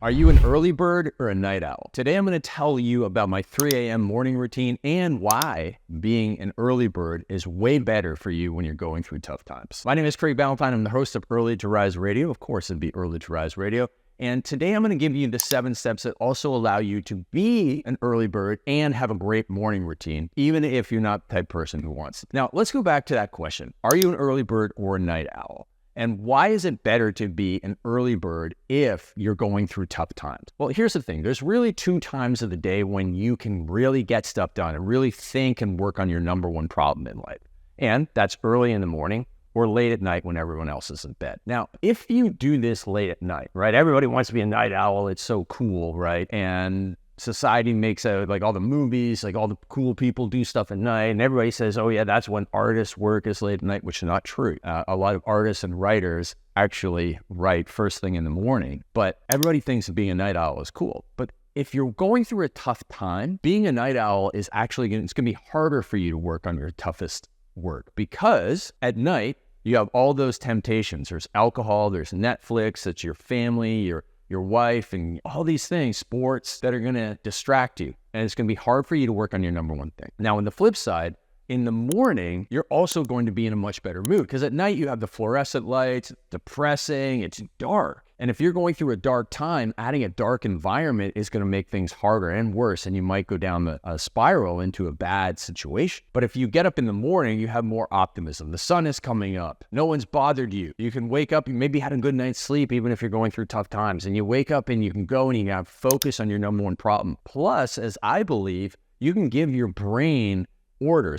Are you an early bird or a night owl? Today I'm going to tell you about my 3 a.m. morning routine and why being an early bird is way better for you when you're going through tough times. My name is Craig Ballantyne. I'm the host of Early to Rise Radio. Of course, it'd be Early to Rise Radio. And today I'm going to give you the 7 steps that also allow you to be an early bird and have a great morning routine, even if you're not the type of person who wants it. Now, let's go back to that question. Are you an early bird or a night owl? And why is it better to be an early bird if you're going through tough times? Well, here's the thing. There's really 2 times of the day when you can really get stuff done and really think and work on your number one problem in life. And that's early in the morning or late at night when everyone else is in bed. Now, if you do this late at night, right? Everybody wants to be a night owl. It's so cool, right? And society makes like all the movies, like all the cool people do stuff at night, and everybody says, oh yeah, that's when artists work is late at night, which is not true. A lot of artists and writers actually write first thing in the morning, but everybody thinks that being a night owl is cool. But if you're going through a tough time, being a night owl is actually it's going to be harder for you to work on your toughest work, because at night you have all those temptations. There's alcohol, there's Netflix, it's your family, your wife, and all these things, sports, that are going to distract you. And it's going to be hard for you to work on your number one thing. Now, on the flip side, in the morning, you're also going to be in a much better mood, because at night you have the fluorescent lights, depressing, it's dark. And if you're going through a dark time, adding a dark environment is going to make things harder and worse, and you might go down a spiral into a bad situation. But if you get up in the morning, you have more optimism. The sun is coming up. No one's bothered you. You can wake up, you maybe had a good night's sleep, even if you're going through tough times, and you wake up and you can go and you have focus on your number one problem. Plus, as I believe, you can give your brain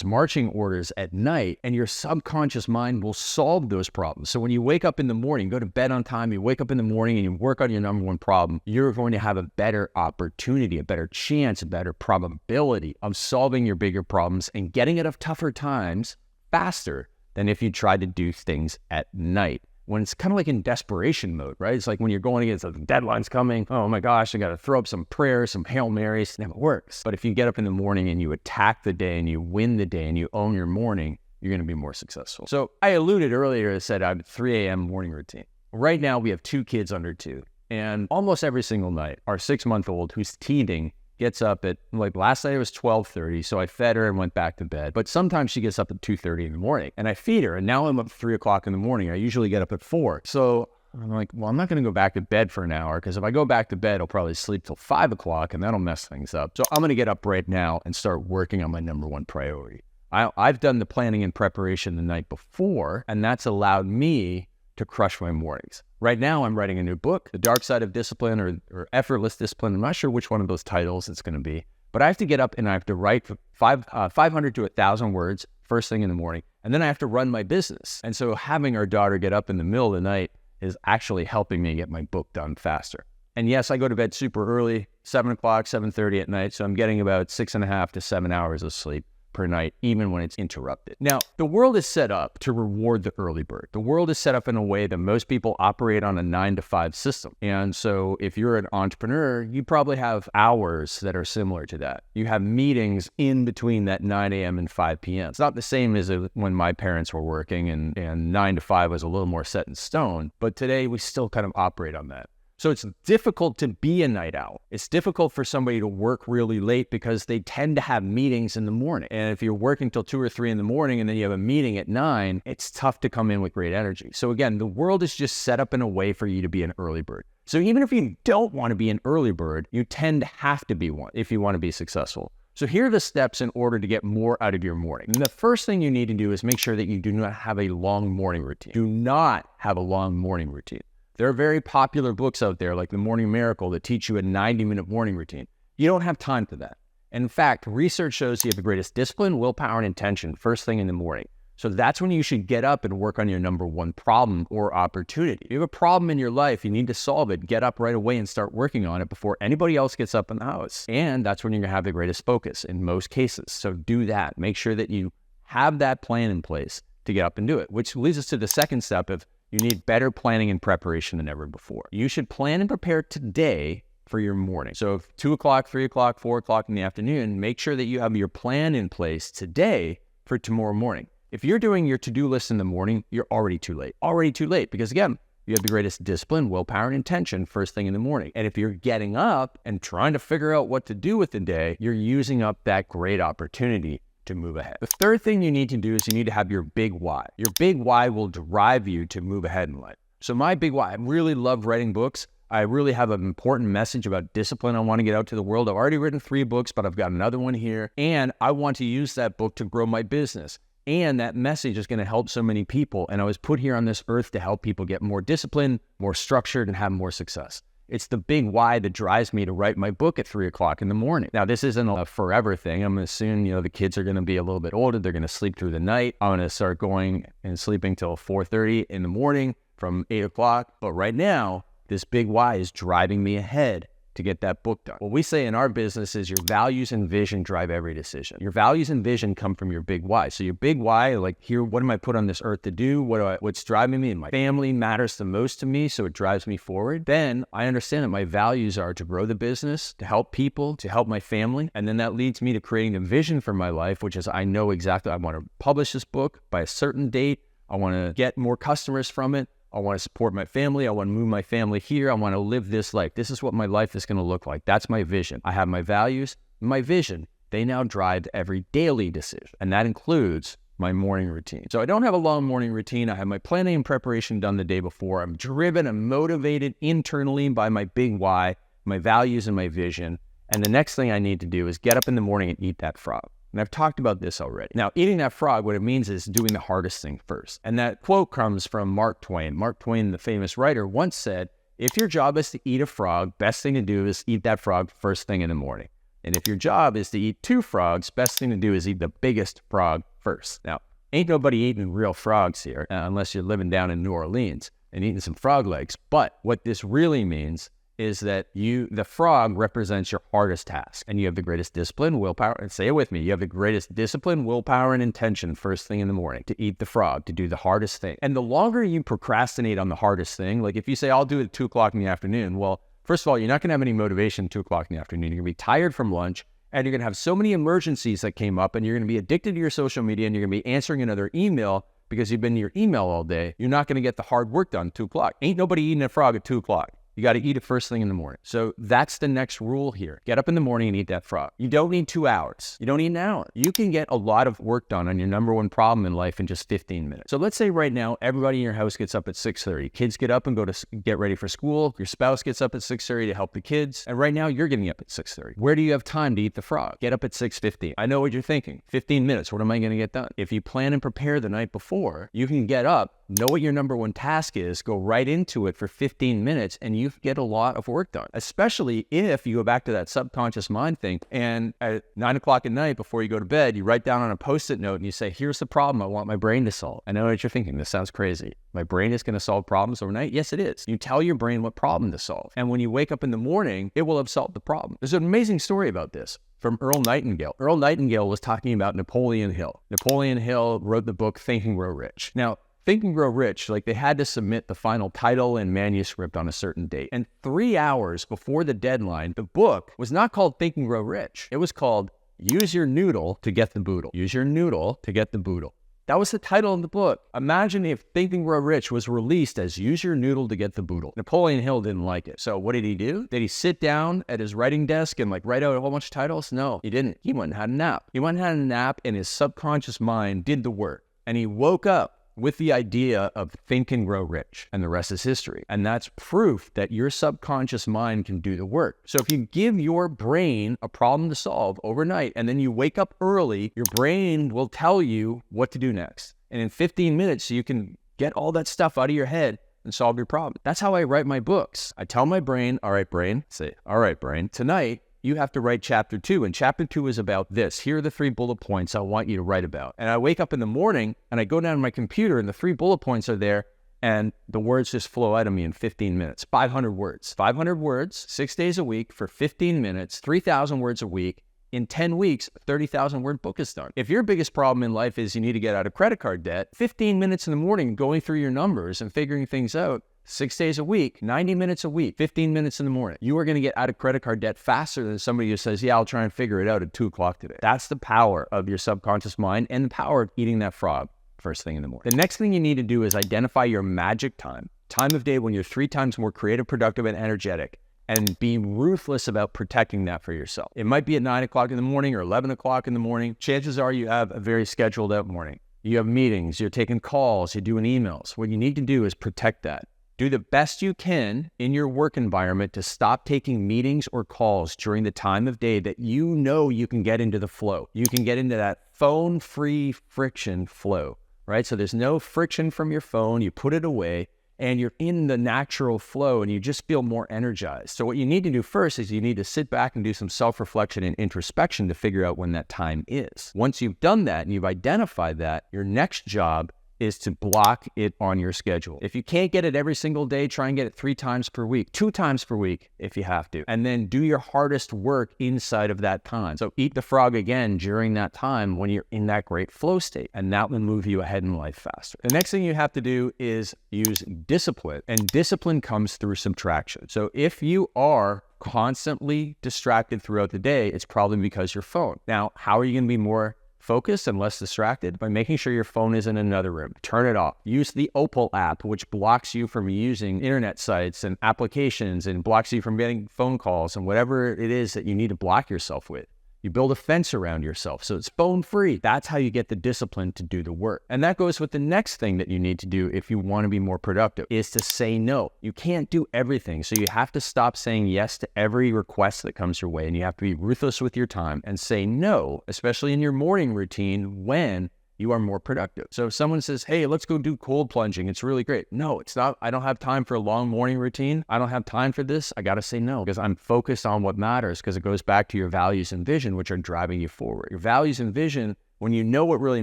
marching orders at night, and your subconscious mind will solve those problems. So when you wake up in the morning, go to bed on time, you wake up in the morning and you work on your number one problem, you're going to have a better opportunity, a better chance, a better probability of solving your bigger problems and getting out of tougher times faster than if you tried to do things at night, when it's kind of like in desperation mode, right? It's like when you're going against the deadline's coming. Oh my gosh, I got to throw up some prayers, some Hail Marys. It never works. But if you get up in the morning and you attack the day and you win the day and you own your morning, you're going to be more successful. So I alluded earlier, I said I have a 3 a.m. morning routine. Right now we have 2 kids under 2. And almost every single night, our 6-month-old who's teething gets up at, like last night it was 12:30, so I fed her and went back to bed. But sometimes she gets up at 2:30 in the morning and I feed her, and now I'm up at 3 o'clock in the morning. I usually get up at 4. So I'm like, well, I'm not going to go back to bed for an hour, because if I go back to bed, I'll probably sleep till 5 o'clock and that'll mess things up. So I'm going to get up right now and start working on my number one priority. I've done the planning and preparation the night before, and that's allowed me to crush my mornings. Right now, I'm writing a new book, The Dark Side of Discipline or Effortless Discipline. I'm not sure which one of those titles it's going to be, but I have to get up and I have to write 500 to 1,000 words first thing in the morning, and then I have to run my business. And so having our daughter get up in the middle of the night is actually helping me get my book done faster. And yes, I go to bed super early, 7 o'clock, 7:30 at night, so I'm getting about 6.5 to 7 hours of sleep per night, even when it's interrupted. Now, the world is set up to reward the early bird. The world is set up in a way that most people operate on a 9-to-5 system. And so if you're an entrepreneur, you probably have hours that are similar to that. You have meetings in between that 9 a.m. and 5 p.m. It's not the same as when my parents were working and 9 to 5 was a little more set in stone, but today we still kind of operate on that. So it's difficult to be a night owl. It's difficult for somebody to work really late because they tend to have meetings in the morning. And if you're working till 2 or 3 in the morning and then you have a meeting at 9, it's tough to come in with great energy. So again, the world is just set up in a way for you to be an early bird. So even if you don't want to be an early bird, you tend to have to be one if you want to be successful. So here are the steps in order to get more out of your morning. And the first thing you need to do is make sure that you do not have a long morning routine. Do not have a long morning routine. There are very popular books out there like The Morning Miracle that teach you a 90-minute morning routine. You don't have time for that. In fact, research shows you have the greatest discipline, willpower, and intention first thing in the morning. So that's when you should get up and work on your number one problem or opportunity. If you have a problem in your life, you need to solve it, get up right away and start working on it before anybody else gets up in the house. And that's when you're going to have the greatest focus in most cases. So do that. Make sure that you have that plan in place to get up and do it, which leads us to the second step of you need better planning and preparation than ever before. You should plan and prepare today for your morning. So if 2 o'clock, 3 o'clock, 4 o'clock in the afternoon, make sure that you have your plan in place today for tomorrow morning. If you're doing your to-do list in the morning, you're already too late. Already too late because again, you have the greatest discipline, willpower, and intention first thing in the morning. And if you're getting up and trying to figure out what to do with the day, you're using up that great opportunity to move ahead. The third thing you need to do is you need to have your big why. Your big why will drive you to move ahead in life. So my big why, I really love writing books. I really have an important message about discipline I want to get out to the world. I've already written 3 books, but I've got another one here. And I want to use that book to grow my business. And that message is going to help so many people. And I was put here on this earth to help people get more discipline, more structured, and have more success. It's the big why that drives me to write my book at 3 o'clock in the morning. Now, this isn't a forever thing. I'm assuming, the kids are going to be a little bit older. They're going to sleep through the night. I'm going to start going and sleeping till 4:30 in the morning from 8 o'clock. But right now, this big why is driving me ahead to get that book done. What we say in our business is your values and vision drive every decision. Your values and vision come from your big why. So your big why, like here, what am I put on this earth to do? What's driving me? And my family matters the most to me, so it drives me forward. Then I understand that my values are to grow the business, to help people, to help my family. And then that leads me to creating a vision for my life, which is I know exactly I want to publish this book by a certain date. I want to get more customers from it. I want to support my family. I want to move my family here. I want to live this life. This is what my life is going to look like. That's my vision. I have my values, my vision. They now drive every daily decision. And that includes my morning routine. So I don't have a long morning routine. I have my planning and preparation done the day before. I'm driven and motivated internally by my big why, my values and my vision. And the next thing I need to do is get up in the morning and eat that frog. And I've talked about this already. Now, eating that frog, what it means is doing the hardest thing first. And that quote comes from Mark Twain. Mark Twain, the famous writer, once said, if your job is to eat a frog, best thing to do is eat that frog first thing in the morning. And if your job is to eat 2 frogs, best thing to do is eat the biggest frog first. Now, ain't nobody eating real frogs here, unless you're living down in New Orleans and eating some frog legs. But what this really means is that the frog represents your hardest task, and you have the greatest discipline, willpower, and say it with me, you have the greatest discipline, willpower, and intention first thing in the morning to eat the frog, to do the hardest thing. And the longer you procrastinate on the hardest thing, like if you say, I'll do it at 2 o'clock in the afternoon, well, first of all, you're not going to have any motivation at 2 o'clock in the afternoon. You're going to be tired from lunch, and you're going to have so many emergencies that came up, and you're going to be addicted to your social media, and you're going to be answering another email because you've been in your email all day. You're not going to get the hard work done at 2 o'clock. Ain't nobody eating a frog at 2 o'clock. You got to eat it first thing in the morning. So that's the next rule here. Get up in the morning and eat that frog. You don't need 2 hours. You don't need an hour. You can get a lot of work done on your number one problem in life in just 15 minutes. So let's say right now, everybody in your house gets up at 6:30. Kids get up and go to get ready for school. Your spouse gets up at 6:30 to help the kids. And right now, you're getting up at 6:30. Where do you have time to eat the frog? Get up at 6:15. I know what you're thinking. 15 minutes. What am I going to get done? If you plan and prepare the night before, you can get up, know what your number one task is, go right into it for 15 minutes, and you get a lot of work done, especially if you go back to that subconscious mind thing. And at 9 o'clock at night before you go to bed, you write down on a Post-it note and you say, here's the problem I want my brain to solve. I know what you're thinking. This sounds crazy. My brain is going to solve problems overnight? Yes, it is. You tell your brain what problem to solve. And when you wake up in the morning, it will have solved the problem. There's an amazing story about this from Earl Nightingale. Earl Nightingale was talking about Napoleon Hill. Napoleon Hill wrote the book Think and Grow Rich. Now, Think and Grow Rich, like they had to submit the final title and manuscript on a certain date. And 3 hours before the deadline, the book was not called Think and Grow Rich. It was called Use Your Noodle to Get the Boodle. Use Your Noodle to Get the Boodle. That was the title of the book. Imagine if Think and Grow Rich was released as Use Your Noodle to Get the Boodle. Napoleon Hill didn't like it. So what did he do? Did he sit down at his writing desk and write out a whole bunch of titles? No, he didn't. He went and had a nap. He went and had a nap, and his subconscious mind did the work. And he woke up with the idea of Think and Grow Rich, and the rest is history. And that's proof that your subconscious mind can do the work. So if you give your brain a problem to solve overnight, and then you wake up early, your brain will tell you what to do next. And in 15 minutes, you can get all that stuff out of your head and solve your problem. That's how I write my books. I tell my brain, all right, brain, say, all right, brain, tonight, you have to write chapter 2. And chapter 2 is about this. Here are the 3 bullet points I want you to write about. And I wake up in the morning and I go down to my computer and the 3 bullet points are there and the words just flow out of me in 15 minutes. 500 words. 500 words, 6 days a week for 15 minutes, 3,000 words a week. In 10 weeks, a 30,000 word book is done. If your biggest problem in life is you need to get out of credit card debt, 15 minutes in the morning going through your numbers and figuring things out, 6 days a week, 90 minutes a week, 15 minutes in the morning. You are going to get out of credit card debt faster than somebody who says, yeah, I'll try and figure it out at 2 o'clock today. That's the power of your subconscious mind and the power of eating that frog first thing in the morning. The next thing you need to do is identify your magic time time of day when you're 3 times more creative, productive, and energetic, and be ruthless about protecting that for yourself. It might be at 9 o'clock in the morning or 11 o'clock in the morning. Chances are you have a very scheduled out morning. You have meetings, you're taking calls, you're doing emails. What you need to do is protect that. Do the best you can in your work environment to stop taking meetings or calls during the time of day that you know you can get into the flow. You can get into that phone-free friction flow, right? So there's no friction from your phone. You put it away and you're in the natural flow and you just feel more energized. So what you need to do first is you need to sit back and do some self-reflection and introspection to figure out when that time is. Once you've done that and you've identified that, your next job is to block it on your schedule. If you can't get it every single day, try and get it 3 times per week, 2 times per week if you have to, and then do your hardest work inside of that time. So eat the frog again during that time when you're in that great flow state, and that will move you ahead in life faster. The next thing you have to do is use discipline, and discipline comes through subtraction. So if you are constantly distracted throughout the day, it's probably because your phone. Now, how are you going to be more focused and less distracted? By making sure your phone is in another room. Turn it off. Use the Opal app, which blocks you from using internet sites and applications and blocks you from getting phone calls and whatever it is that you need to block yourself with. You build a fence around yourself so it's phone free. That's how you get the discipline to do the work. And that goes with the next thing that you need to do if you want to be more productive, is to say no. You can't do everything. So you have to stop saying yes to every request that comes your way, and you have to be ruthless with your time and say no, especially in your morning routine when you are more productive. So if someone says, hey, let's go do cold plunging, it's really great. No, it's not. I don't have time for a long morning routine. I don't have time for this. I got to say no because I'm focused on what matters, because it goes back to your values and vision, which are driving you forward. Your values and vision, when you know what really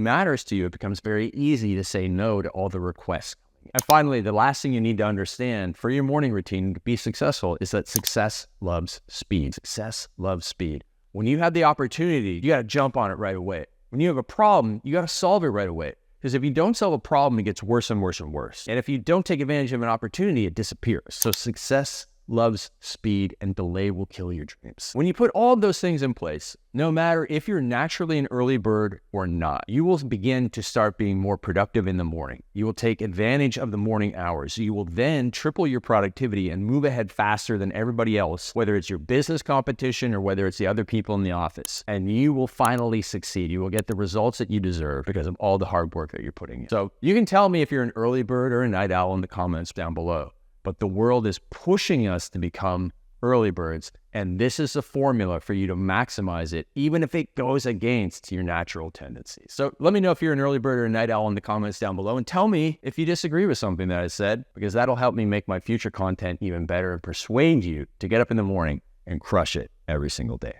matters to you, it becomes very easy to say no to all the requests. And finally, the last thing you need to understand for your morning routine to be successful is that success loves speed. Success loves speed. When you have the opportunity, you got to jump on it right away. When you have a problem, you got to solve it right away. Because if you don't solve a problem, it gets worse and worse and worse. And if you don't take advantage of an opportunity, it disappears. So success loves speed, and delay will kill your dreams. When you put all of those things in place, no matter if you're naturally an early bird or not, you will begin to start being more productive in the morning. You will take advantage of the morning hours. You will then triple your productivity and move ahead faster than everybody else, whether it's your business competition or whether it's the other people in the office. And you will finally succeed. You will get the results that you deserve because of all the hard work that you're putting in. So you can tell me if you're an early bird or a night owl in the comments down below. But the world is pushing us to become early birds, and this is a formula for you to maximize it, even if it goes against your natural tendencies. So let me know if you're an early bird or a night owl in the comments down below, and tell me if you disagree with something that I said, because that'll help me make my future content even better and persuade you to get up in the morning and crush it every single day.